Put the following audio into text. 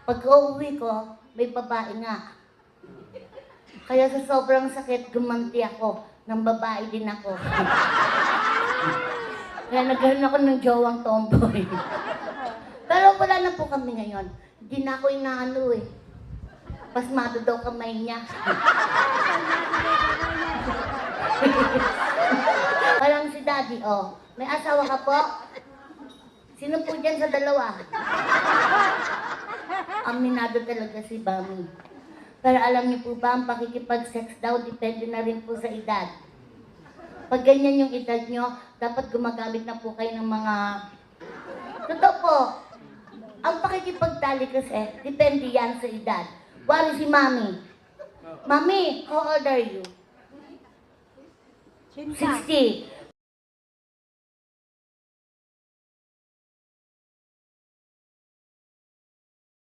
Pag-uwi ko, may babae nga. Kaya sa sobrang sakit, gumanti ako. Ng babae din ako. Kaya nagkaroon ako ng jowang tomboy. Pero wala na po kami ngayon. Hindi na ako inaano eh. Pasmado daw kamay niya. Parang si Daddy, oh. May asawa ka po? Sino po dyan sa dalawa? Aminado talaga si Bami. Pero alam niyo po ba, ang pakikipag-sex daw, depende na rin po sa edad. Pag ganyan yung edad niyo, dapat gumagamit na po kayo ng mga... Totoo po, ang pakikipagtali kasi, depende yan sa edad. Wari si Mami. Mami, how old are you? 60.